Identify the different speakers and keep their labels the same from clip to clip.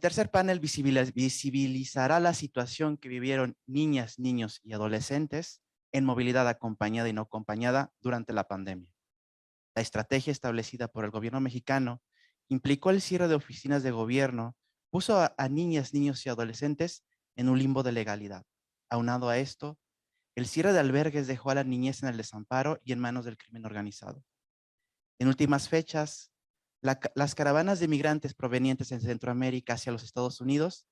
Speaker 1: tercer panel visibilizará la situación que vivieron niñas, niños y adolescentes en movilidad acompañada y no acompañada durante la pandemia. La estrategia establecida por el gobierno mexicano implicó el cierre de oficinas de gobierno, puso a niñas, niños y adolescentes en un limbo de legalidad. Aunado a esto, el cierre de albergues dejó a la niñez en el desamparo y en manos del crimen organizado. En últimas fechas, las caravanas de migrantes provenientes de Centroamérica hacia los Estados Unidos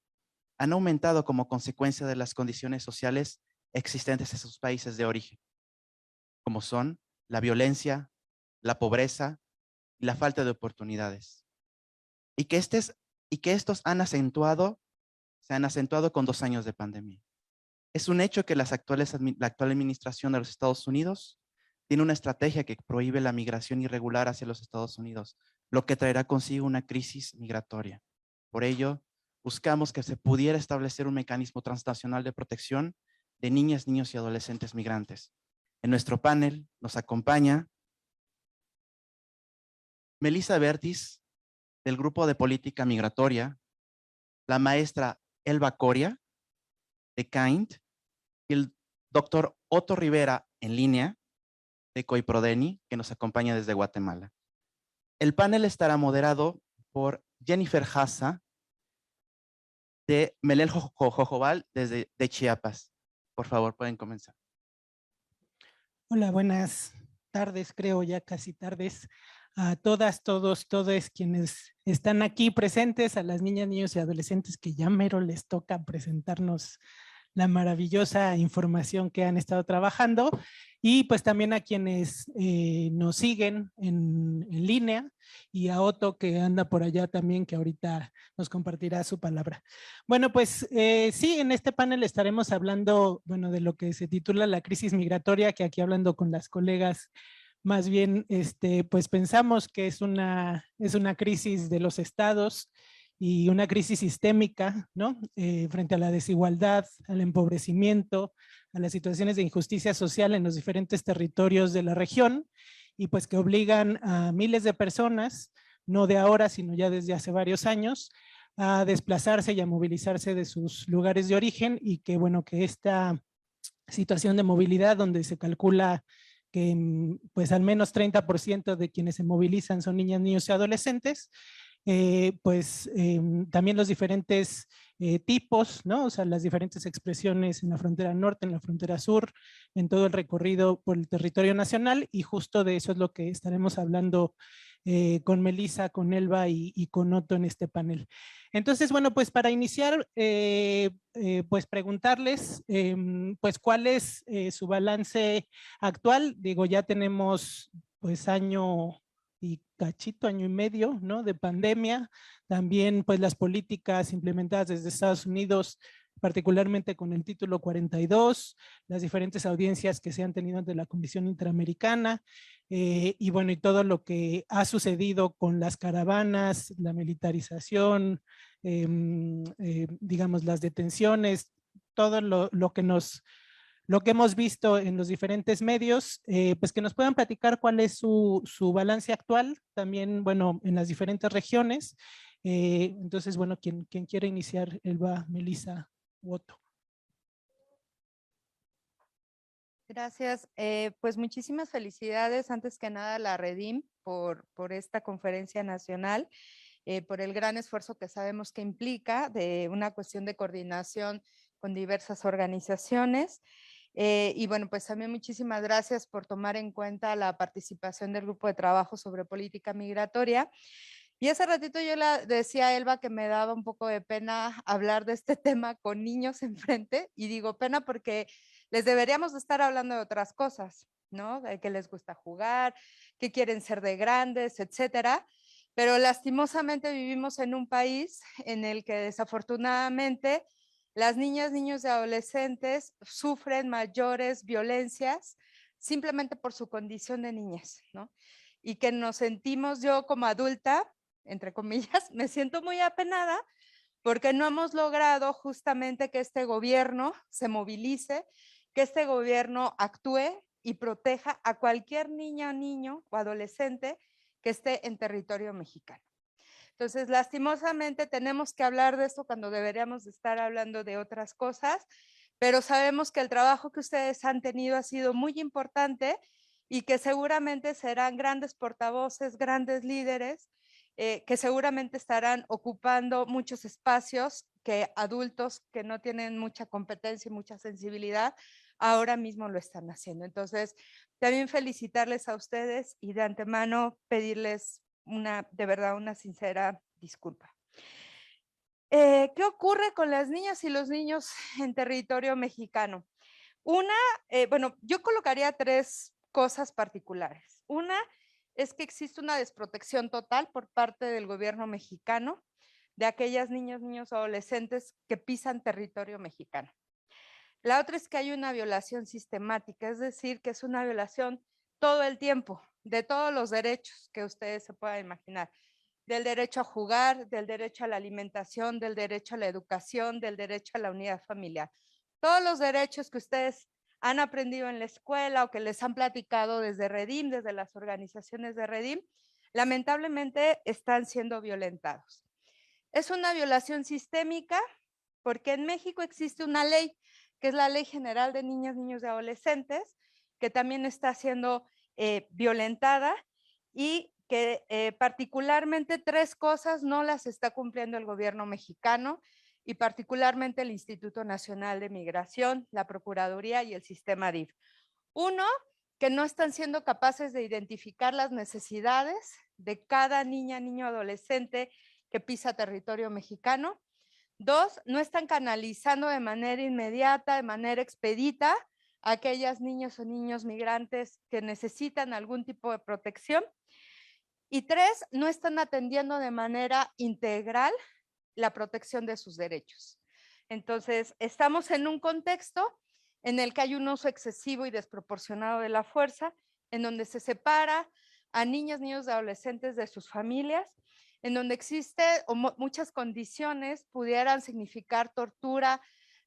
Speaker 1: han aumentado como consecuencia de las condiciones sociales existentes en sus países de origen, como son la violencia, la pobreza y la falta de oportunidades. Y que estos se han acentuado con 2 años de pandemia. Es un hecho que la actual administración de los Estados Unidos tiene una estrategia que prohíbe la migración irregular hacia los Estados Unidos, lo que traerá consigo una crisis migratoria. Por ello, buscamos que se pudiera establecer un mecanismo transnacional de protección de niñas, niños y adolescentes migrantes. En nuestro panel nos acompaña Melissa Bertis, del Grupo de Política Migratoria, la maestra Elba Coria, de KIND, y el doctor Otto Rivera, en línea, de COIPRODENI, que nos acompaña desde Guatemala. El panel estará moderado por Jennifer Haza, de Melel Jojobal, desde Chiapas. Por favor, pueden comenzar.
Speaker 2: Hola, buenas tardes, creo ya casi tardes, a todas, todos, todes quienes están aquí presentes, a las niñas, niños y adolescentes que ya mero les toca presentarnos la maravillosa información que han estado trabajando, y pues también a quienes nos siguen en línea, y a Otto que anda por allá también, que ahorita nos compartirá su palabra. Bueno, pues sí, en este panel estaremos hablando, bueno, de lo que se titula la crisis migratoria, que aquí hablando con las colegas, más bien, pues pensamos que es una crisis de los estados y una crisis sistémica, ¿no? Frente a la desigualdad, al empobrecimiento, a las situaciones de injusticia social en los diferentes territorios de la región, y pues que obligan a miles de personas, no de ahora, sino ya desde hace varios años, a desplazarse y a movilizarse de sus lugares de origen, y que bueno, que esta situación de movilidad donde se calcula que pues al menos 30% de quienes se movilizan son niñas, niños y adolescentes, también los diferentes tipos, ¿no? O sea, las diferentes expresiones en la frontera norte, en la frontera sur, en todo el recorrido por el territorio nacional, y justo de eso es lo que estaremos hablando con Melissa, con Elba y con Otto en este panel. Entonces, bueno, pues para iniciar, pues preguntarles, pues cuál es su balance actual. Digo, ya tenemos pues año y cachito, año y medio, ¿no? De pandemia. También pues las políticas implementadas desde Estados Unidos, particularmente con el título 42, las diferentes audiencias que se han tenido ante la Comisión Interamericana, y bueno, y todo lo que ha sucedido con las caravanas, la militarización, digamos, las detenciones, todo lo que hemos visto en los diferentes medios, pues que nos puedan platicar cuál es su balance actual, también, bueno, en las diferentes regiones. Entonces, bueno, quien quiere iniciar, Elba, Melissa, Otto.
Speaker 3: Gracias. Pues muchísimas felicidades, antes que nada, a la Redim por esta conferencia nacional, por el gran esfuerzo que sabemos que implica de una cuestión de coordinación con diversas organizaciones. Y bueno, pues también muchísimas gracias por tomar en cuenta la participación del grupo de trabajo sobre política migratoria. Y hace ratito yo le decía a Elba que me daba un poco de pena hablar de este tema con niños enfrente, y digo pena porque les deberíamos de estar hablando de otras cosas, ¿no? De que les gusta jugar, que quieren ser de grandes, etcétera. Pero lastimosamente vivimos en un país en el que desafortunadamente las niñas, niños y adolescentes sufren mayores violencias simplemente por su condición de niñez, ¿no? Y que nos sentimos, yo como adulta, entre comillas, me siento muy apenada porque no hemos logrado justamente que este gobierno se movilice, que este gobierno actúe y proteja a cualquier niña, niño o adolescente que esté en territorio mexicano. Entonces, lastimosamente tenemos que hablar de esto cuando deberíamos de estar hablando de otras cosas, pero sabemos que el trabajo que ustedes han tenido ha sido muy importante y que seguramente serán grandes portavoces, grandes líderes, que seguramente estarán ocupando muchos espacios que adultos que no tienen mucha competencia y mucha sensibilidad ahora mismo lo están haciendo. Entonces, también felicitarles a ustedes y de antemano pedirles de verdad, una sincera disculpa. ¿Qué ocurre con las niñas y los niños en territorio mexicano? Bueno, yo colocaría 3 cosas particulares. Una es que existe una desprotección total por parte del gobierno mexicano de aquellas niñas, niños, adolescentes que pisan territorio mexicano. La otra es que hay una violación sistemática, es decir, que es una violación todo el tiempo de todos los derechos que ustedes se puedan imaginar, del derecho a jugar, del derecho a la alimentación, del derecho a la educación, del derecho a la unidad familiar. Todos los derechos que ustedes han aprendido en la escuela o que les han platicado desde Redim, desde las organizaciones de Redim, lamentablemente están siendo violentados. Es una violación sistémica porque en México existe una ley, que es la Ley General de Niñas, Niños y Adolescentes, que también está siendo violentada y que particularmente 3 cosas no las está cumpliendo el gobierno mexicano y particularmente el Instituto Nacional de Migración, la Procuraduría y el sistema DIF. Uno, que no están siendo capaces de identificar las necesidades de cada niña, niño, adolescente que pisa territorio mexicano. 2, no están canalizando de manera inmediata, de manera expedita, a aquellas niñas o niños migrantes que necesitan algún tipo de protección. Y 3, no están atendiendo de manera integral la protección de sus derechos. Entonces, estamos en un contexto en el que hay un uso excesivo y desproporcionado de la fuerza, en donde se separa a niñas, niños y adolescentes de sus familias, en donde existe muchas condiciones pudieran significar tortura,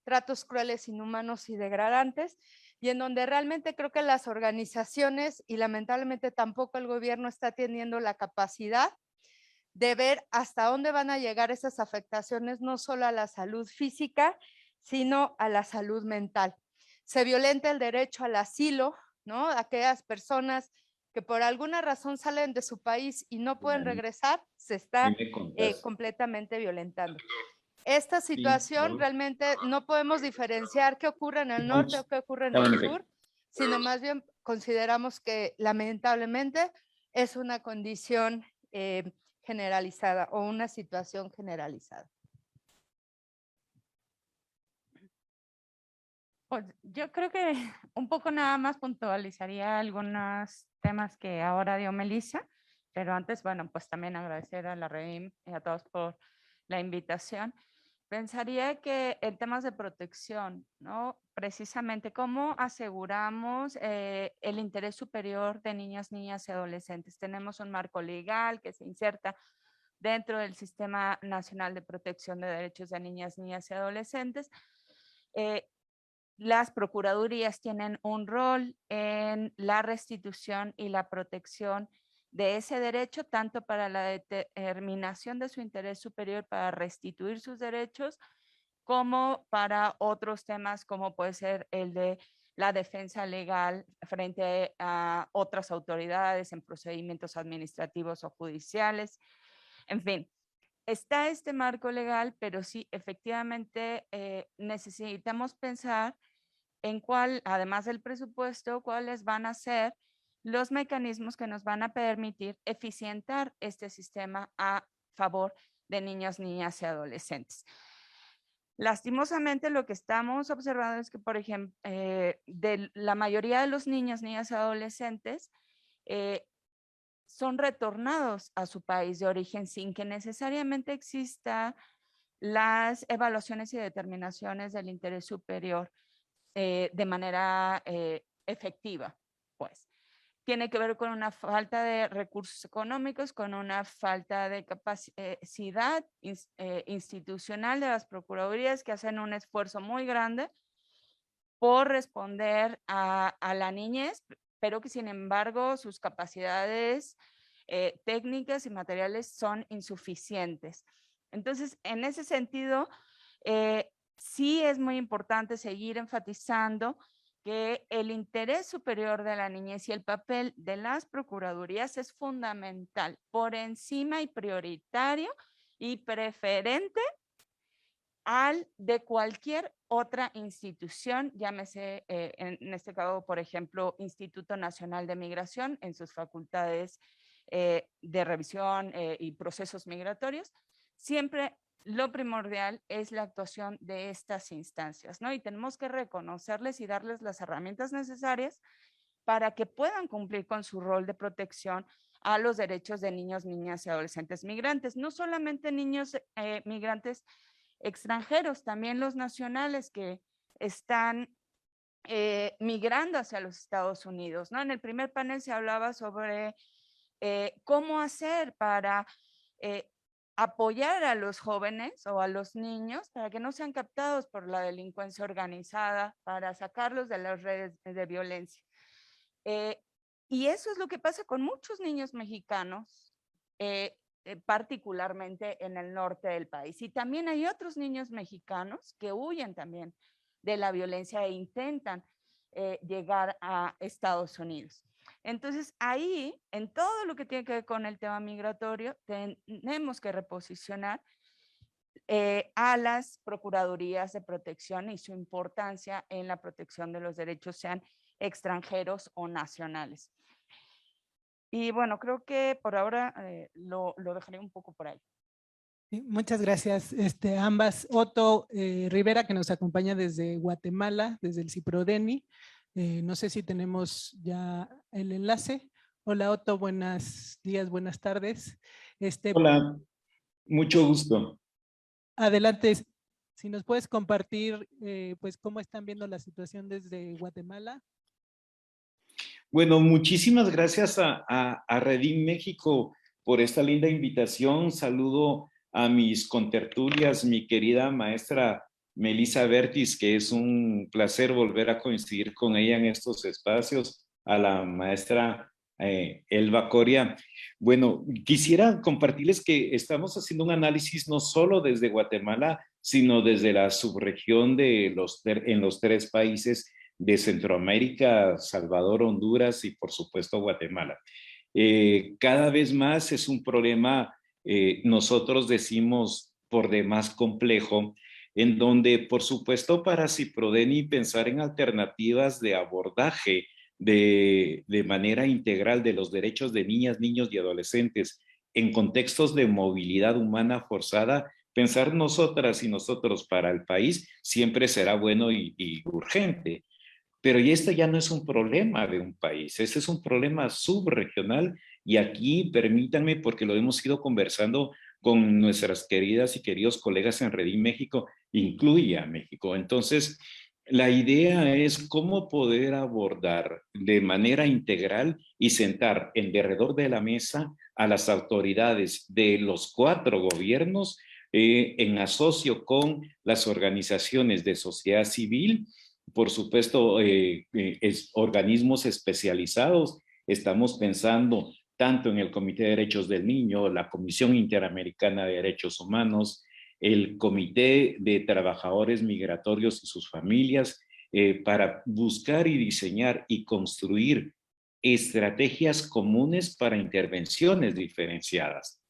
Speaker 3: tratos crueles, inhumanos y degradantes, y en donde realmente creo que las organizaciones y lamentablemente tampoco el gobierno está teniendo la capacidad de ver hasta dónde van a llegar esas afectaciones, no solo a la salud física, sino a la salud mental. Se violenta el derecho al asilo, ¿no? Aquellas personas que por alguna razón salen de su país y no pueden regresar, se está completamente violentando. Esta situación realmente no podemos diferenciar qué ocurre en el norte o qué ocurre en el sur, sino más bien consideramos que lamentablemente es una condición generalizada o una situación generalizada.
Speaker 4: Pues yo creo que un poco nada más puntualizaría algunos temas que ahora dio Melissa, pero antes, bueno, pues también agradecer a la Redim y a todos por la invitación. Pensaría que en temas de protección, ¿no? Precisamente cómo aseguramos el interés superior de niñas, niñas y adolescentes. Tenemos un marco legal que se inserta dentro del Sistema Nacional de Protección de Derechos de Niñas, Niñas y Adolescentes. Las procuradurías tienen un rol en la restitución y la protección de ese derecho, tanto para la determinación de su interés superior para restituir sus derechos, como para otros temas como puede ser el de la defensa legal frente a otras autoridades en procedimientos administrativos o judiciales. En fin, está este marco legal, pero sí, efectivamente necesitamos pensar en cuál, además del presupuesto, cuáles van a ser los mecanismos que nos van a permitir eficientar este sistema a favor de niños, niñas y adolescentes. Lastimosamente, lo que estamos observando es que, por ejemplo, de la mayoría de los niños, niñas y adolescentes son retornados a su país de origen sin que necesariamente exista las evaluaciones y determinaciones del interés superior de manera efectiva, pues. Tiene que ver con una falta de recursos económicos, con una falta de capacidad institucional de las procuradurías que hacen un esfuerzo muy grande por responder a la niñez, pero que sin embargo sus capacidades técnicas y materiales son insuficientes. Entonces, en ese sentido, sí es muy importante seguir enfatizando que el interés superior de la niñez y el papel de las procuradurías es fundamental, por encima y prioritario y preferente al de cualquier otra institución, llámese en este caso, por ejemplo, Instituto Nacional de Migración en sus facultades de revisión y procesos migratorios. Siempre lo primordial es la actuación de estas instancias, ¿no? Y tenemos que reconocerles y darles las herramientas necesarias para que puedan cumplir con su rol de protección a los derechos de niños, niñas y adolescentes migrantes. No solamente niños migrantes extranjeros, también los nacionales que están migrando hacia los Estados Unidos, ¿no? En el primer panel se hablaba sobre cómo hacer para apoyar a los jóvenes o a los niños para que no sean captados por la delincuencia organizada, para sacarlos de las redes de violencia. Y eso es lo que pasa con muchos niños mexicanos, particularmente en el norte del país. Y también hay otros niños mexicanos que huyen también de la violencia e intentan llegar a Estados Unidos. Entonces, ahí, en todo lo que tiene que ver con el tema migratorio, tenemos que reposicionar a las procuradurías de protección y su importancia en la protección de los derechos, sean extranjeros o nacionales. Y bueno, creo que por ahora lo dejaré un poco por ahí.
Speaker 2: Muchas gracias ambas. Otto Rivera, que nos acompaña desde Guatemala, desde el CIPRODENI. No sé si tenemos ya el enlace. Hola Otto, buenos días, buenas tardes.
Speaker 5: Hola, mucho gusto.
Speaker 2: Adelante, si nos puedes compartir pues cómo están viendo la situación desde Guatemala.
Speaker 5: Bueno, muchísimas gracias a Redim México por esta linda invitación. Saludo a mis contertulias, mi querida maestra Melissa Bertis, que es un placer volver a coincidir con ella en estos espacios, a la maestra Elba Coria. Bueno, quisiera compartirles que estamos haciendo un análisis no solo desde Guatemala, sino desde la subregión de en los 3 países de Centroamérica, Salvador, Honduras y por supuesto Guatemala. Cada vez más es un problema, nosotros decimos por demás complejo, en donde por supuesto para CIPRODENI pensar en alternativas de abordaje de manera integral de los derechos de niñas, niños y adolescentes en contextos de movilidad humana forzada, pensar nosotras y nosotros para el país siempre será bueno y urgente. Pero y este ya no es un problema de un país, este es un problema subregional y aquí permítanme, porque lo hemos ido conversando con nuestras queridas y queridos colegas en Redim México, incluye a México. Entonces, la idea es cómo poder abordar de manera integral y sentar en derredor de la mesa a las autoridades de los 4 gobiernos en asocio con las organizaciones de sociedad civil, por supuesto, organismos especializados. Estamos pensando tanto en el Comité de Derechos del Niño, la Comisión Interamericana de Derechos Humanos, el Comité de Trabajadores Migratorios y sus familias, para buscar y diseñar y construir estrategias comunes para intervenciones diferenciadas.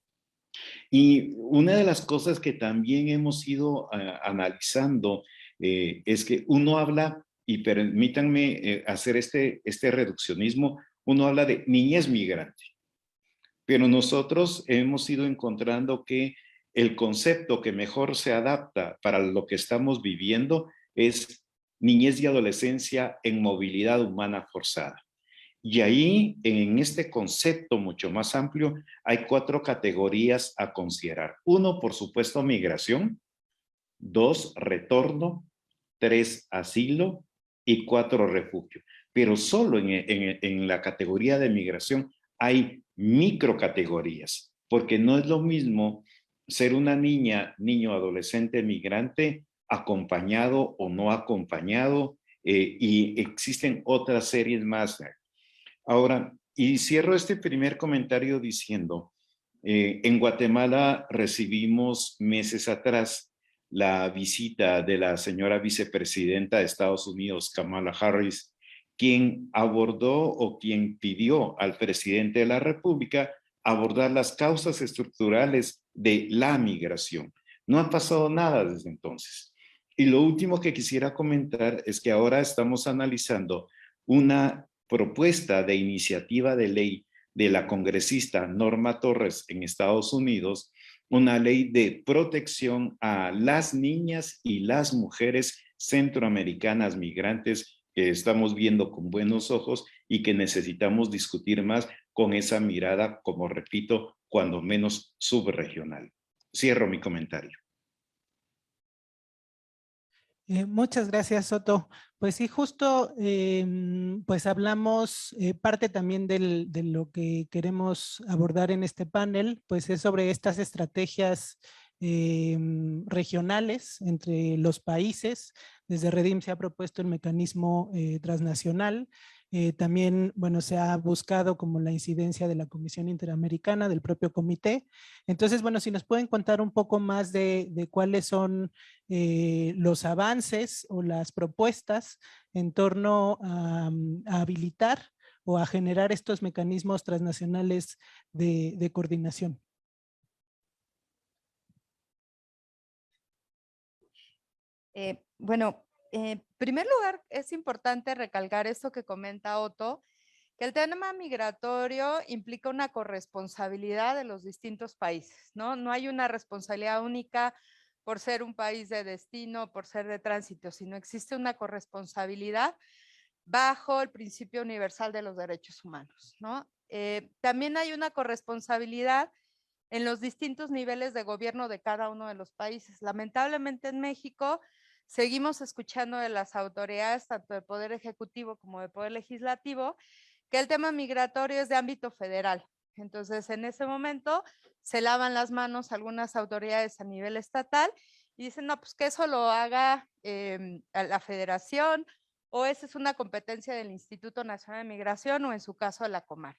Speaker 5: Y una de las cosas que también hemos ido analizando es que uno habla, y permítanme hacer este reduccionismo, uno habla de niñez migrante, pero nosotros hemos ido encontrando que el concepto que mejor se adapta para lo que estamos viviendo es niñez y adolescencia en movilidad humana forzada. Y ahí, en este concepto mucho más amplio, hay 4 categorías a considerar. 1, por supuesto, migración. 2, retorno. 3, asilo. Y 4, refugio. Pero solo en la categoría de migración hay microcategorías, porque no es lo mismo ser una niña, niño, adolescente, migrante, acompañado o no acompañado, y existen otras series más. Ahora, Y cierro este primer comentario diciendo, en Guatemala recibimos meses atrás la visita de la señora vicepresidenta de Estados Unidos, Kamala Harris, quien abordó o quien pidió al presidente de la República abordar las causas estructurales de la migración. No ha pasado nada desde entonces. Y lo último que quisiera comentar es que ahora estamos analizando una propuesta de iniciativa de ley de la congresista Norma Torres en Estados Unidos, una ley de protección a las niñas y las mujeres centroamericanas migrantes que estamos viendo con buenos ojos y que necesitamos discutir más con esa mirada, como repito, cuando menos subregional. Cierro mi comentario.
Speaker 2: Muchas gracias, Soto. Pues sí, justo pues hablamos, parte también de lo que queremos abordar en este panel, pues es sobre estas estrategias regionales entre los países. Desde Redim se ha propuesto el mecanismo transnacional. También, bueno, se ha buscado como la incidencia de la Comisión Interamericana, del propio comité. Entonces, bueno, si nos pueden contar un poco más de cuáles son los avances o las propuestas en torno a habilitar o a generar estos mecanismos transnacionales de coordinación.
Speaker 3: Bueno, en primer lugar, es importante recalcar esto que comenta Otto, que el tema migratorio implica una corresponsabilidad de los distintos países, ¿no? No hay una responsabilidad única por ser un país de destino, por ser de tránsito, sino existe una corresponsabilidad bajo el principio universal de los derechos humanos, ¿no? También hay una corresponsabilidad en los distintos niveles de gobierno de cada uno de los países. Lamentablemente en México seguimos escuchando de las autoridades, tanto del Poder Ejecutivo como del Poder Legislativo, que el tema migratorio es de ámbito federal. Entonces, en ese momento se lavan las manos algunas autoridades a nivel estatal y dicen, no, pues que eso lo haga la federación o esa es una competencia del Instituto Nacional de Migración o en su caso de la Comar.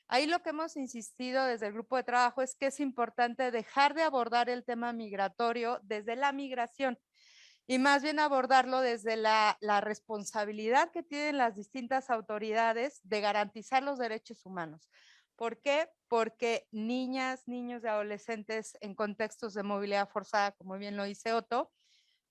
Speaker 3: Ahí lo que hemos insistido desde el grupo de trabajo es que es importante dejar de abordar el tema migratorio desde la migración y más bien abordarlo desde la responsabilidad que tienen las distintas autoridades de garantizar los derechos humanos. ¿Por qué? Porque niñas, niños y adolescentes en contextos de movilidad forzada, como bien lo dice Otto,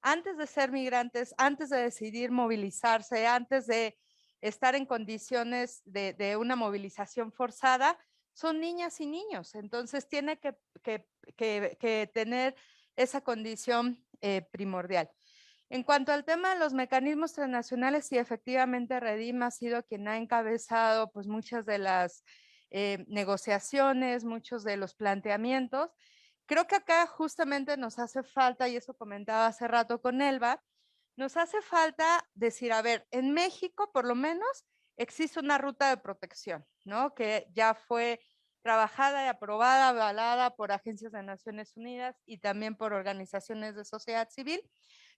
Speaker 3: antes de ser migrantes, antes de decidir movilizarse, antes de estar en condiciones de una movilización forzada, son niñas y niños. Entonces tiene que tener esa condición primordial. En cuanto al tema de los mecanismos transnacionales, sí, efectivamente Redim ha sido quien ha encabezado pues muchas de las negociaciones, muchos de los planteamientos. Creo que acá justamente nos hace falta, y eso comentaba hace rato con Elba, nos hace falta decir, a ver, en México por lo menos existe una ruta de protección, ¿no? Que ya fue trabajada y aprobada, avalada por agencias de Naciones Unidas y también por organizaciones de sociedad civil.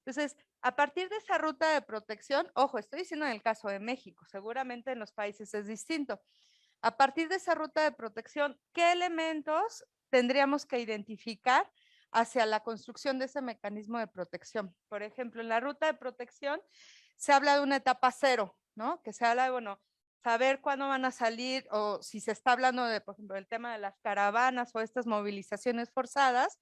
Speaker 3: Entonces, a partir de esa ruta de protección, ojo, estoy diciendo en el caso de México, seguramente en los países es distinto. A partir de esa ruta de protección, ¿qué elementos tendríamos que identificar hacia la construcción de ese mecanismo de protección? Por ejemplo, en la ruta de protección se habla de una etapa cero, ¿no? Que se habla de, bueno, saber cuándo van a salir o si se está hablando de, por ejemplo, el tema de las caravanas o estas movilizaciones forzadas,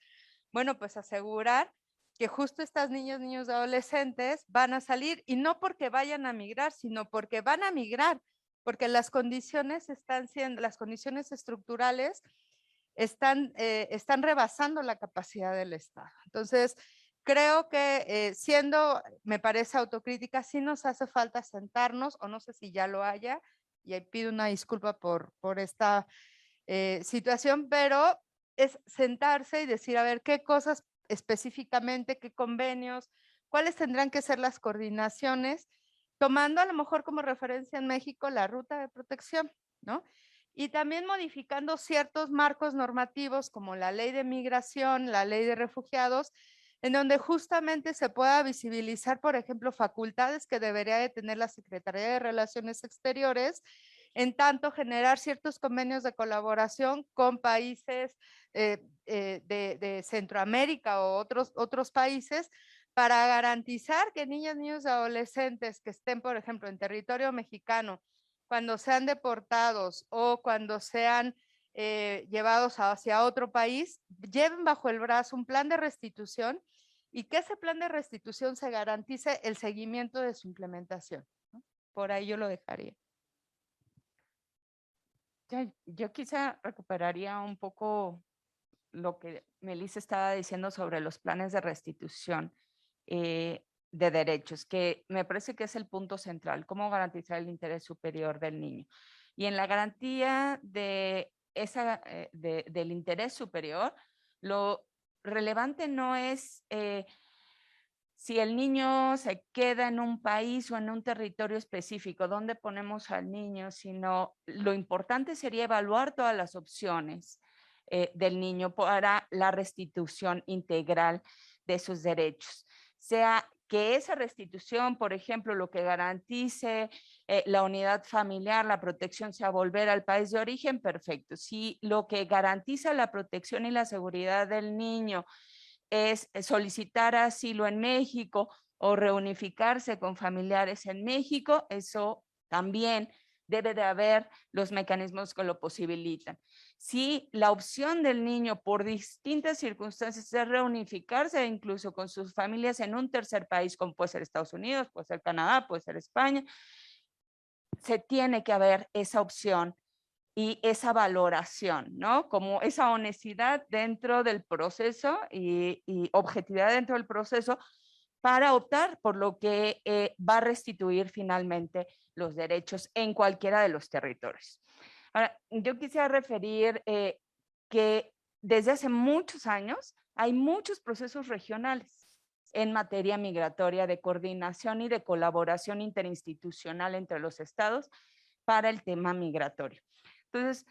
Speaker 3: bueno, pues asegurar que justo estas niños, niños y adolescentes van a salir y no porque vayan a migrar, sino porque van a migrar, porque las condiciones están siendo, las condiciones estructurales están rebasando la capacidad del Estado. Entonces, creo que siendo, me parece autocrítica, sí nos hace falta sentarnos, o no sé si ya lo haya, y ahí pido una disculpa por esta situación, pero es sentarse y decir, a ver, qué cosas específicamente, qué convenios, cuáles tendrán que ser las coordinaciones, tomando a lo mejor como referencia en México la ruta de protección, ¿no? Y también modificando ciertos marcos normativos como la ley de migración, la ley de refugiados, en donde justamente se pueda visibilizar, por ejemplo, facultades que debería de tener la Secretaría de Relaciones Exteriores en tanto generar ciertos convenios de colaboración con países de Centroamérica o otros países para garantizar que niñas, niños y adolescentes que estén, por ejemplo, en territorio mexicano, cuando sean deportados o cuando sean llevados hacia otro país, lleven bajo el brazo un plan de restitución y que ese plan de restitución se garantice el seguimiento de su implementación, ¿no? Por ahí yo lo dejaría.
Speaker 4: Yo quizá recuperaría un poco lo que Melissa estaba diciendo sobre los planes de restitución de derechos, que me parece que es el punto central, cómo garantizar el interés superior del niño. Y en la garantía de del interés superior, lo relevante no es si el niño se queda en un país o en un territorio específico, dónde ponemos al niño, sino lo importante sería evaluar todas las opciones del niño para la restitución integral de sus derechos. Sea que esa restitución, por ejemplo, lo que garantice la unidad familiar, la protección, sea volver al país de origen, perfecto. Si lo que garantiza la protección y la seguridad del niño es solicitar asilo en México o reunificarse con familiares en México, eso también debe de haber los mecanismos que lo posibilitan. Si la opción del niño por distintas circunstancias es reunificarse incluso con sus familias en un tercer país, como puede ser Estados Unidos, puede ser Canadá, puede ser España, se tiene que haber esa opción y esa valoración, ¿no? Como esa honestidad dentro del proceso y objetividad dentro del proceso para optar por lo que va a restituir finalmente los derechos en cualquiera de los territorios. Ahora, yo quisiera referir que desde hace muchos años hay muchos procesos regionales en materia migratoria de coordinación y de colaboración interinstitucional entre los estados para el tema migratorio. Entonces,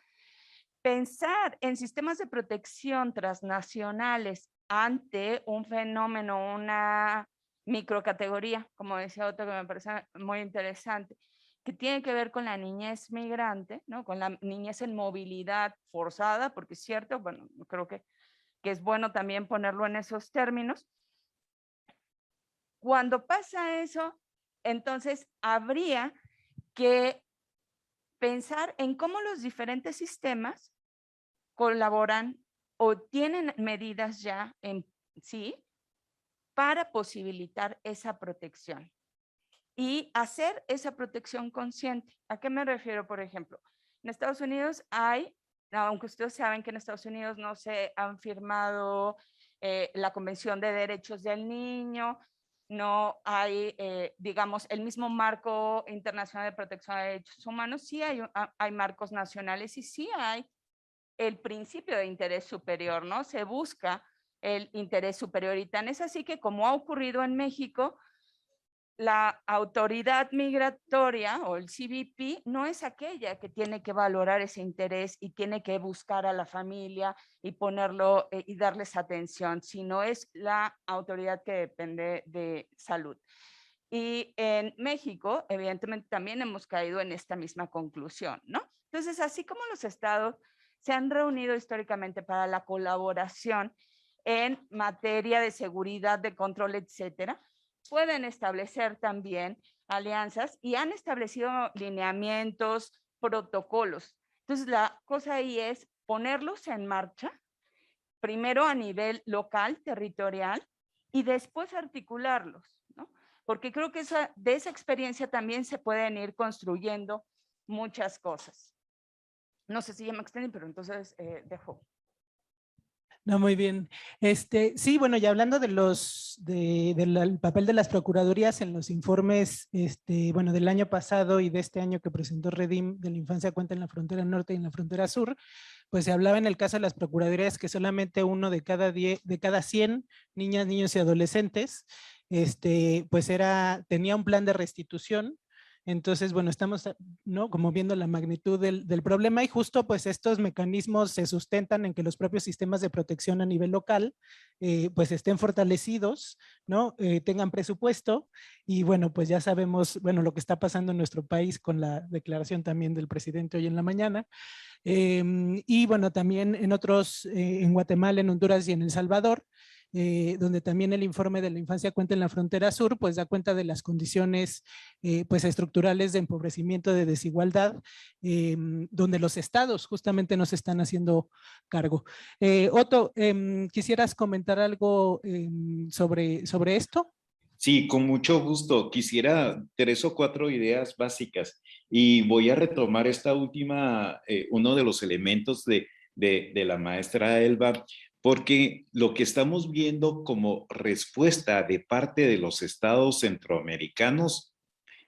Speaker 4: pensar en sistemas de protección transnacionales ante un fenómeno, una microcategoría, como decía otro que me parece muy interesante, que tiene que ver con la niñez migrante, ¿no? Con la niñez en movilidad forzada, porque es cierto, bueno, creo que es bueno también ponerlo en esos términos. Cuando pasa eso, entonces habría que pensar en cómo los diferentes sistemas colaboran o tienen medidas ya en sí para posibilitar esa protección y hacer esa protección consciente. ¿A qué me refiero, por ejemplo? En Estados Unidos hay, aunque ustedes saben que en Estados Unidos no se han firmado la Convención de Derechos del Niño, no hay, digamos, el mismo marco internacional de protección de derechos humanos, sí hay marcos nacionales y sí hay el principio de interés superior, ¿no? Se busca el interés superior y tan es así que, como ha ocurrido en México, la autoridad migratoria o el CBP no es aquella que tiene que valorar ese interés y tiene que buscar a la familia y ponerlo y darles atención, sino es la autoridad que depende de salud. Y en México, evidentemente, también hemos caído en esta misma conclusión, ¿no? Entonces, así como los estados se han reunido históricamente para la colaboración en materia de seguridad, de control, etcétera, pueden establecer también alianzas y han establecido lineamientos, protocolos. Entonces, la cosa ahí es ponerlos en marcha, primero a nivel local, territorial, y después articularlos, ¿no? Porque creo que de esa experiencia también se pueden ir construyendo muchas cosas. No sé si ya me extendí, pero entonces dejo.
Speaker 2: No, muy bien. Sí, bueno, y hablando de del papel de las procuradurías en los informes, bueno, del año pasado y de este año que presentó Redim de la infancia cuenta en la frontera norte y en la frontera sur, pues se hablaba en el caso de las procuradurías que solamente uno de cada 100 niñas, niños y adolescentes, pues tenía un plan de restitución Entonces, bueno, estamos, ¿no?, como viendo la magnitud del problema, y justo pues estos mecanismos se sustentan en que los propios sistemas de protección a nivel local pues estén fortalecidos, ¿no? Tengan presupuesto, y bueno, pues ya sabemos, bueno, lo que está pasando en nuestro país con la declaración también del presidente hoy en la mañana. Y bueno, también en otros, en Guatemala, en Honduras y en El Salvador, donde también el informe de la infancia cuenta en la frontera sur, pues da cuenta de las condiciones pues estructurales de empobrecimiento, de desigualdad, donde los estados justamente no se están haciendo cargo. Otto, ¿quisieras comentar algo sobre esto?
Speaker 5: Sí, con mucho gusto. Quisiera 3 o 4 ideas básicas y voy a retomar esta última, uno de los elementos de la maestra Elba, porque lo que estamos viendo como respuesta de parte de los estados centroamericanos,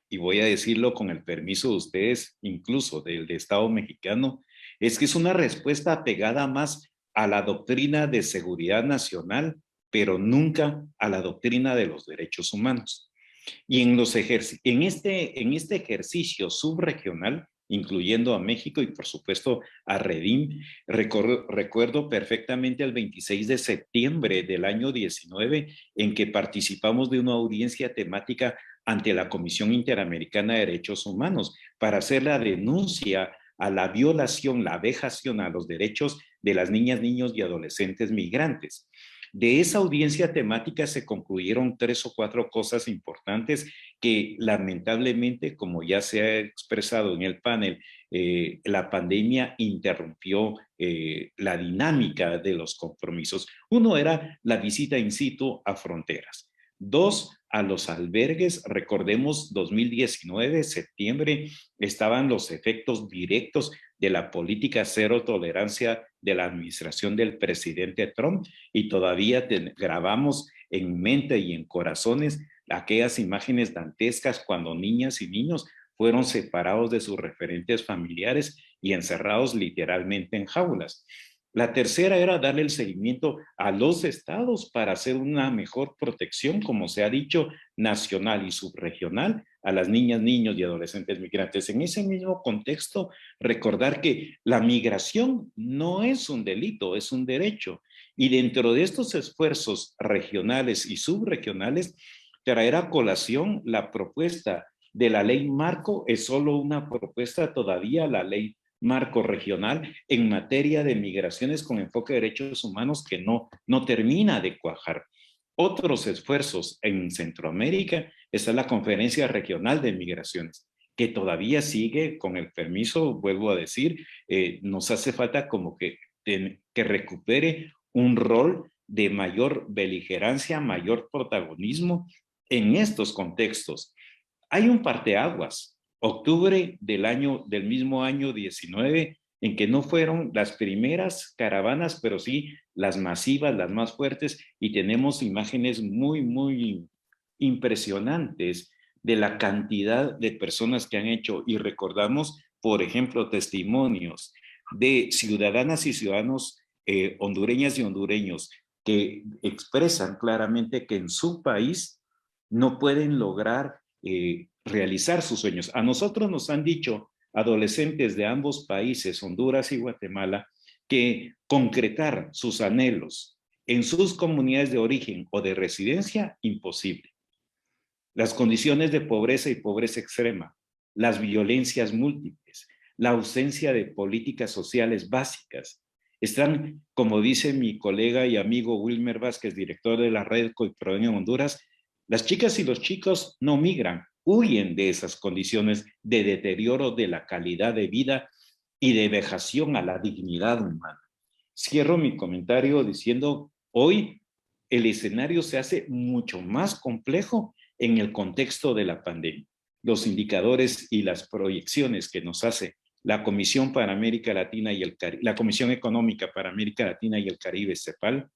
Speaker 5: y voy a decirlo con el permiso de ustedes, incluso del Estado mexicano, es que es una respuesta apegada más a la doctrina de seguridad nacional, pero nunca a la doctrina de los derechos humanos. Y en este ejercicio subregional, incluyendo a México y por supuesto a Redim, recuerdo perfectamente el 26 de septiembre del año 19 en que participamos de una audiencia temática ante la Comisión Interamericana de Derechos Humanos para hacer la denuncia a la violación, la vejación a los derechos de las niñas, niños y adolescentes migrantes. De esa audiencia temática se concluyeron 3 o 4 cosas importantes que lamentablemente, como ya se ha expresado en el panel, la pandemia interrumpió la dinámica de los compromisos. Uno era la visita in situ a fronteras. 2, a los albergues. Recordemos 2019, septiembre, estaban los efectos directos de la política cero tolerancia de la administración del presidente Trump, y todavía grabamos en mente y en corazones aquellas imágenes dantescas cuando niñas y niños fueron separados de sus referentes familiares y encerrados literalmente en jaulas. La tercera era darle el seguimiento a los estados para hacer una mejor protección, como se ha dicho, nacional y subregional a las niñas, niños y adolescentes migrantes. En ese mismo contexto, recordar que la migración no es un delito, es un derecho. Y dentro de estos esfuerzos regionales y subregionales, traer a colación la propuesta de la ley marco es solo una propuesta todavía, la ley marco regional en materia de migraciones con enfoque de derechos humanos que no termina de cuajar. Otros esfuerzos en Centroamérica está la Conferencia Regional de Migraciones, que todavía sigue, con el permiso, vuelvo a decir, nos hace falta como que recupere un rol de mayor beligerancia, mayor protagonismo en estos contextos. Hay un parteaguas. Octubre del mismo año 19, en que no fueron las primeras caravanas, pero sí las masivas, las más fuertes, y tenemos imágenes muy, muy impresionantes de la cantidad de personas que han hecho, y recordamos, por ejemplo, testimonios de ciudadanas y ciudadanos hondureñas y hondureños que expresan claramente que en su país no pueden lograr realizar sus sueños. A nosotros nos han dicho adolescentes de ambos países, Honduras y Guatemala, que concretar sus anhelos en sus comunidades de origen o de residencia, imposible. Las condiciones de pobreza y pobreza extrema, las violencias múltiples, la ausencia de políticas sociales básicas, están, como dice mi colega y amigo Wilmer Vázquez, director de la red COIPRODEN en Honduras, las chicas y los chicos no migran, huyen de esas condiciones de deterioro de la calidad de vida y de vejación a la dignidad humana. Cierro mi comentario diciendo, hoy el escenario se hace mucho más complejo en el contexto de la pandemia. Los indicadores y las proyecciones que nos hace la Comisión para América Latina y el Caribe, la Comisión Económica para América Latina y el Caribe, CEPAL,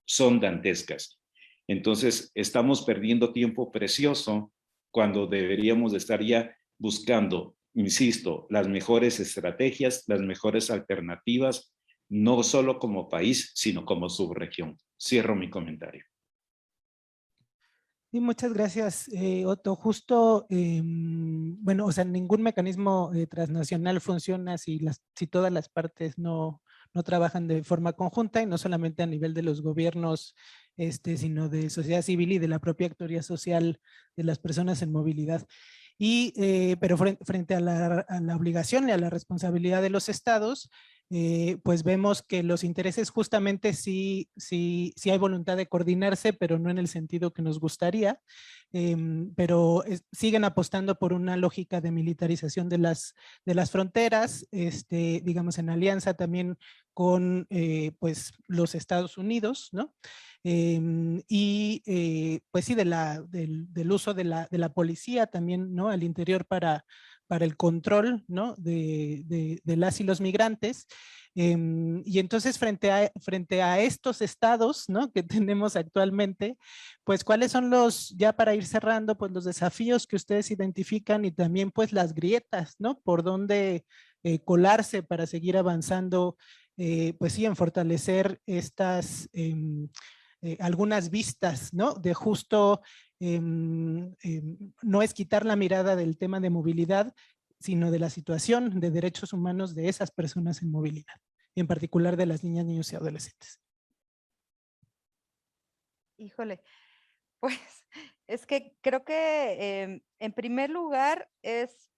Speaker 5: son dantescas. Entonces, estamos perdiendo tiempo precioso cuando deberíamos de estar ya buscando, insisto, las mejores estrategias, las mejores alternativas, no solo como país, sino como subregión. Cierro mi comentario.
Speaker 2: Sí, muchas gracias, Otto. Justo, bueno, o sea, ningún mecanismo transnacional funciona si todas las partes no trabajan de forma conjunta y no solamente a nivel de los gobiernos, sino de sociedad civil y de la propia actoría social de las personas en movilidad. Pero frente a la obligación y a la responsabilidad de los estados, pues vemos que los intereses justamente sí hay voluntad de coordinarse, pero no en el sentido que nos gustaría, pero siguen apostando por una lógica de militarización de las fronteras, digamos en alianza también con pues los Estados Unidos, ¿no? Pues sí, del uso de la policía también, ¿no? Al interior para el control, ¿no? De las y los migrantes. Y entonces frente a estos estados, ¿no? Que tenemos actualmente, pues cuáles son ya para ir cerrando, pues los desafíos que ustedes identifican y también pues las grietas, ¿no? Por dónde colarse para seguir avanzando, pues sí, en fortalecer algunas vistas, ¿no? De justo no es quitar la mirada del tema de movilidad, sino de la situación de derechos humanos de esas personas en movilidad, y en particular de las niñas, niños y adolescentes.
Speaker 3: Híjole, pues es que creo que en primer lugar es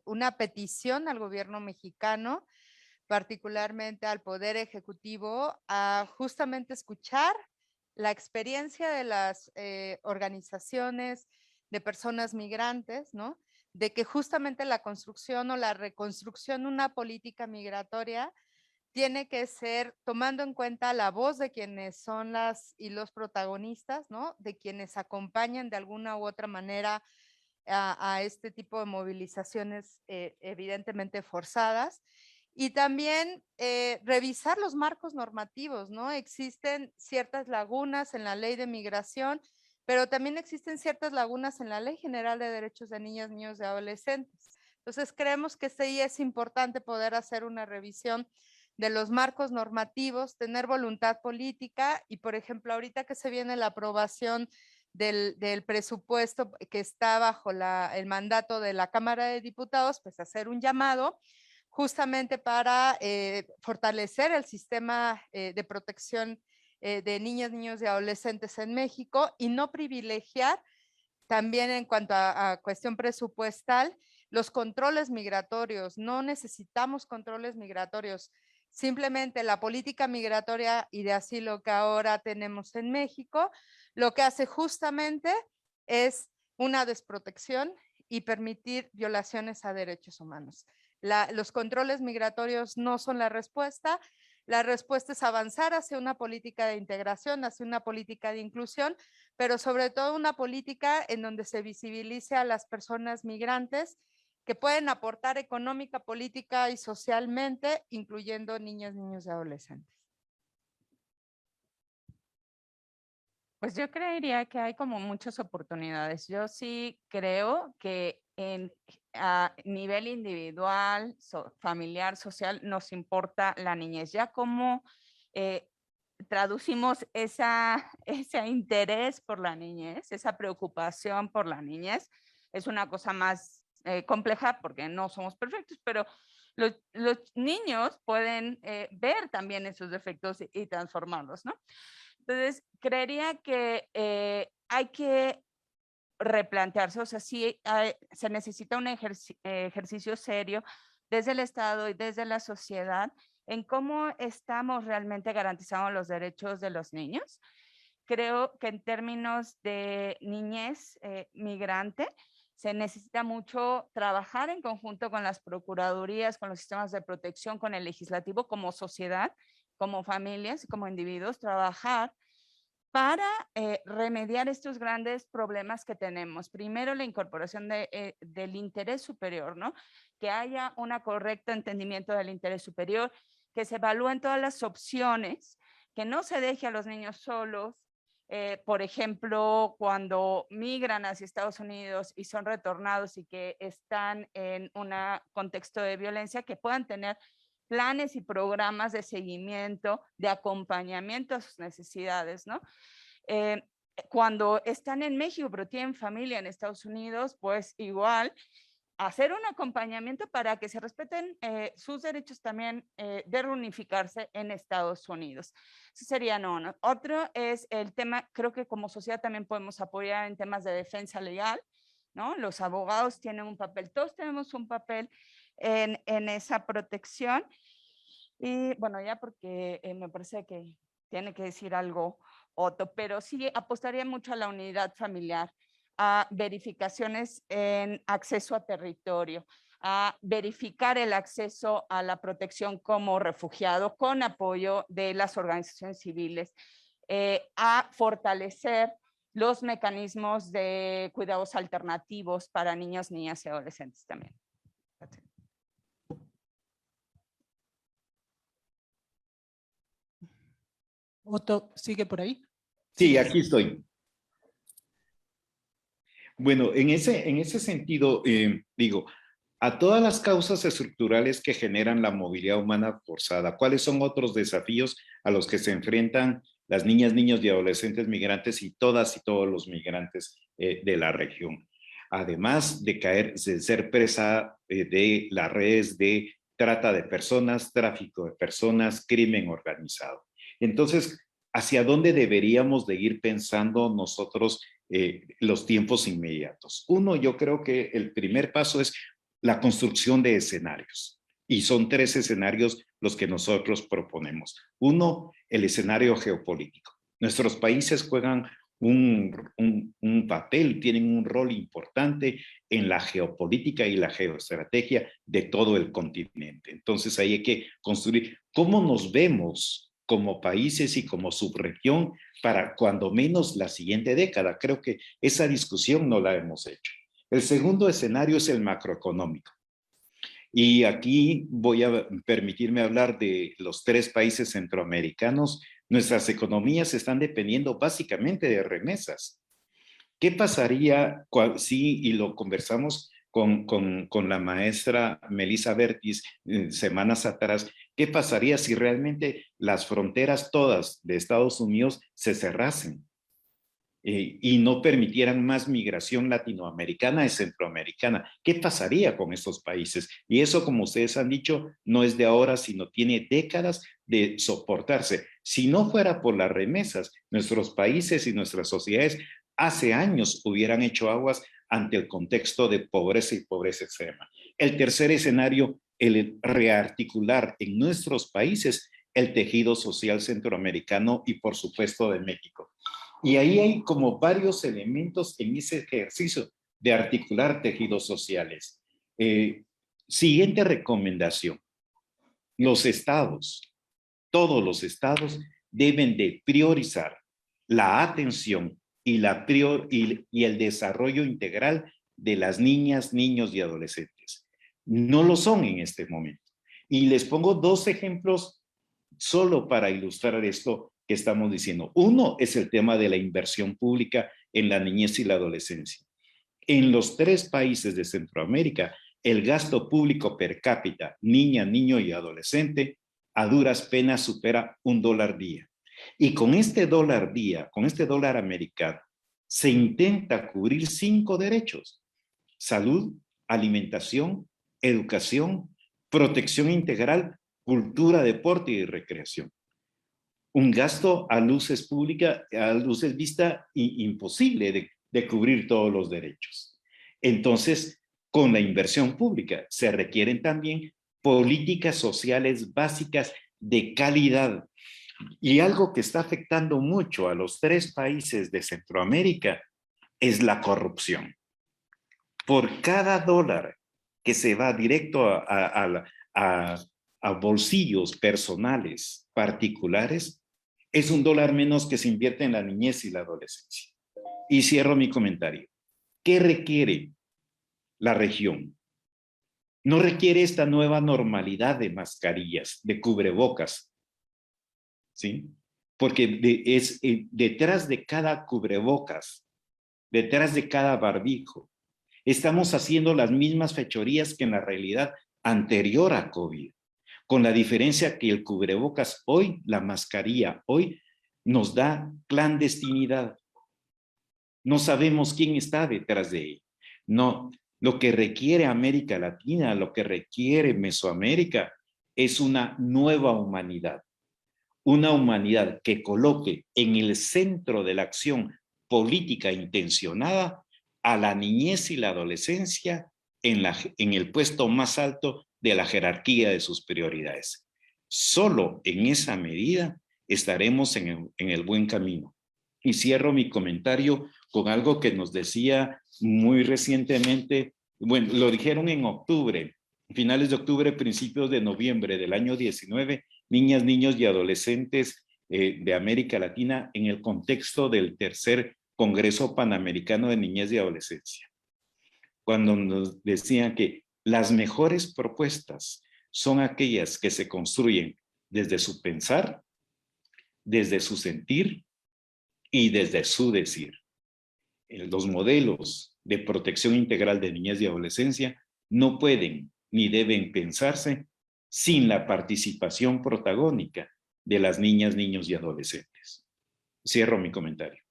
Speaker 3: una petición al gobierno mexicano, particularmente al Poder Ejecutivo, a justamente escuchar la experiencia de las organizaciones de personas migrantes, ¿no? De que justamente la construcción o la reconstrucción de una política migratoria tiene que ser tomando en cuenta la voz de quienes son las y los protagonistas, ¿no? De quienes acompañan de alguna u otra manera a este tipo de movilizaciones evidentemente forzadas. Y también revisar los marcos normativos, ¿no? Existen ciertas lagunas en la ley de migración, pero también existen ciertas lagunas en la Ley General de Derechos de Niñas, Niños y Adolescentes. Entonces creemos que sí es importante poder hacer una revisión de los marcos normativos, tener voluntad política y, por ejemplo, ahorita que se viene la aprobación del presupuesto que está bajo el mandato de la Cámara de Diputados, pues hacer un llamado justamente para fortalecer el sistema de protección de niñas, niños y adolescentes en México y no privilegiar también en cuanto a cuestión presupuestal los controles migratorios. No necesitamos controles migratorios. Simplemente la política migratoria y de asilo que ahora tenemos en México, lo que hace justamente es una desprotección y permitir violaciones a derechos humanos. Los controles migratorios no son la respuesta es avanzar hacia una política de integración, hacia una política de inclusión, pero sobre todo una política en donde se visibilice a las personas migrantes que pueden aportar económica, política y socialmente, incluyendo niñas, niños y adolescentes.
Speaker 4: Pues yo creería que hay como muchas oportunidades. Yo sí creo que a nivel individual, familiar, social, nos importa la niñez. Ya como traducimos ese interés por la niñez, esa preocupación por la niñez, es una cosa más compleja porque no somos perfectos, pero los niños pueden ver también esos defectos y transformarlos, ¿no? Entonces, creería que hay que replantearse, o sea, sí se necesita un ejercicio serio desde el Estado y desde la sociedad en cómo estamos realmente garantizando los derechos de los niños. Creo que en términos de niñez migrante, se necesita mucho trabajar en conjunto con las procuradurías, con los sistemas de protección, con el legislativo, como sociedad, como familias, como individuos, trabajar para remediar estos grandes problemas que tenemos. Primero, la incorporación del interés superior, ¿no? Que haya un correcto entendimiento del interés superior, que se evalúen todas las opciones, que no se deje a los niños solos. Por ejemplo, cuando migran hacia Estados Unidos y son retornados y que están en un contexto de violencia, que puedan tener planes y programas de seguimiento, de acompañamiento a sus necesidades, ¿no? cuando están en México, pero tienen familia en Estados Unidos, pues igual hacer un acompañamiento para que se respeten sus derechos también de reunificarse en Estados Unidos. Eso sería uno. Otro es el tema, creo que como sociedad también podemos apoyar en temas de defensa legal, ¿no? Los abogados tienen un papel, todos tenemos un papel en esa protección. Y bueno, ya porque me parece que tiene que decir algo Otto, pero sí apostaría mucho a la unidad familiar, a verificaciones en acceso a territorio, a verificar el acceso a la protección como refugiado con apoyo de las organizaciones civiles, a fortalecer los mecanismos de cuidados alternativos para niños, niñas y adolescentes también.
Speaker 2: Otto, ¿sigue por ahí?
Speaker 5: Sí, aquí estoy. Bueno, en ese sentido, digo, a todas las causas estructurales que generan la movilidad humana forzada, ¿cuáles son otros desafíos a los que se enfrentan las niñas, niños y adolescentes migrantes y todas y todos los migrantes de la región? Además de ser presa de las redes de trata de personas, tráfico de personas, crimen organizado. Entonces, ¿hacia dónde deberíamos de ir pensando nosotros los tiempos inmediatos? Uno, yo creo que el primer paso es la construcción de escenarios. Y son 3 escenarios los que nosotros proponemos. Uno, el escenario geopolítico. Nuestros países juegan un papel, tienen un rol importante en la geopolítica y la geoestrategia de todo el continente. Entonces ahí hay que construir cómo nos vemos como países y como subregión para cuando menos la siguiente década. Creo que esa discusión no la hemos hecho. El segundo escenario es el macroeconómico. Y aquí voy a permitirme hablar de los 3 países centroamericanos. Nuestras economías están dependiendo básicamente de remesas. ¿Qué pasaría si, y lo conversamos con la maestra Melissa Bertis semanas atrás, qué pasaría si realmente las fronteras todas de Estados Unidos se cerrasen? Y no permitieran más migración latinoamericana y centroamericana. ¿Qué pasaría con estos países? Y eso, como ustedes han dicho, no es de ahora, sino tiene décadas de soportarse. Si no fuera por las remesas, nuestros países y nuestras sociedades hace años hubieran hecho aguas ante el contexto de pobreza y pobreza extrema. El tercer escenario, el rearticular en nuestros países el tejido social centroamericano y, por supuesto, de México. Y ahí hay como varios elementos en ese ejercicio de articular tejidos sociales. Siguiente recomendación. Los estados, todos los estados deben de priorizar la atención y el desarrollo integral de las niñas, niños y adolescentes. No lo son en este momento. Y les pongo 2 ejemplos solo para ilustrar esto que estamos diciendo. Uno es el tema de la inversión pública en la niñez y la adolescencia. En los 3 países de Centroamérica, el gasto público per cápita, niña, niño y adolescente, a duras penas supera $1 día. Y con este dólar día, con este dólar americano, se intenta cubrir 5 derechos: salud, alimentación, educación, protección integral, cultura, deporte y recreación. Un gasto a luces públicas, a luces vista, imposible de cubrir todos los derechos. Entonces, con la inversión pública se requieren también políticas sociales básicas de calidad. Y algo que está afectando mucho a los 3 países de Centroamérica es la corrupción. Por cada dólar que se va directo a bolsillos personales particulares, es $1 menos que se invierte en la niñez y la adolescencia. Y cierro mi comentario. ¿Qué requiere la región? No requiere esta nueva normalidad de mascarillas, de cubrebocas, ¿sí? Porque detrás de cada cubrebocas, detrás de cada barbijo, estamos haciendo las mismas fechorías que en la realidad anterior a COVID, con la diferencia que el cubrebocas hoy, la mascarilla hoy, nos da clandestinidad. No sabemos quién está detrás de ella. No, lo que requiere América Latina, lo que requiere Mesoamérica es una nueva humanidad. Una humanidad que coloque en el centro de la acción política intencionada a la niñez y la adolescencia en el puesto más alto de la jerarquía de sus prioridades. Solo en esa medida estaremos en el buen camino. Y cierro mi comentario con algo que nos decía muy recientemente, bueno, lo dijeron en octubre, finales de octubre, principios de noviembre del año 19, niñas, niños y adolescentes de América Latina en el contexto del tercer Congreso Panamericano de Niñez y Adolescencia, cuando nos decían que las mejores propuestas son aquellas que se construyen desde su pensar, desde su sentir y desde su decir. Los modelos de protección integral de niñez y adolescencia no pueden ni deben pensarse sin la participación protagónica de las niñas, niños y adolescentes. Cierro mi comentario.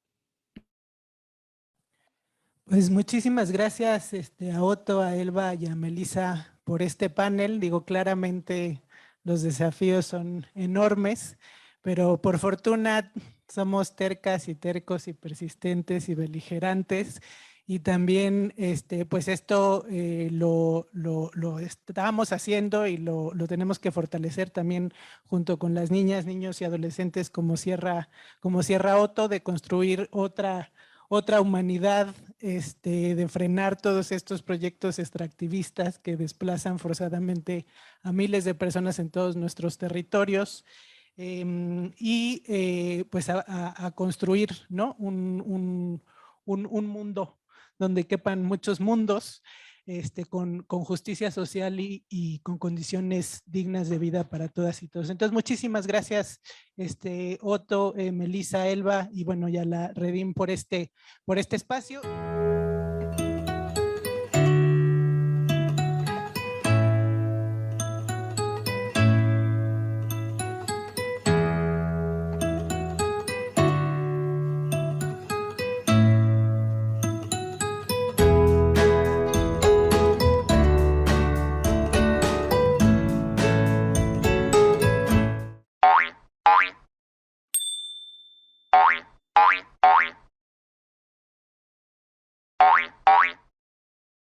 Speaker 2: Pues muchísimas gracias a Otto, a Elba y a Melissa por este panel. Digo, claramente los desafíos son enormes, pero por fortuna somos tercas y tercos y persistentes y beligerantes. Y también, pues esto lo estamos haciendo y lo tenemos que fortalecer también junto con las niñas, niños y adolescentes como Sierra Otto, de construir otra humanidad, de frenar todos estos proyectos extractivistas que desplazan forzadamente a miles de personas en todos nuestros territorios. Pues a construir, ¿no? un mundo donde quepan muchos mundos, con justicia social y con condiciones dignas de vida para todas y todos. Entonces, muchísimas gracias, Otto, Melissa, Elba, y bueno, ya la Redim por este espacio.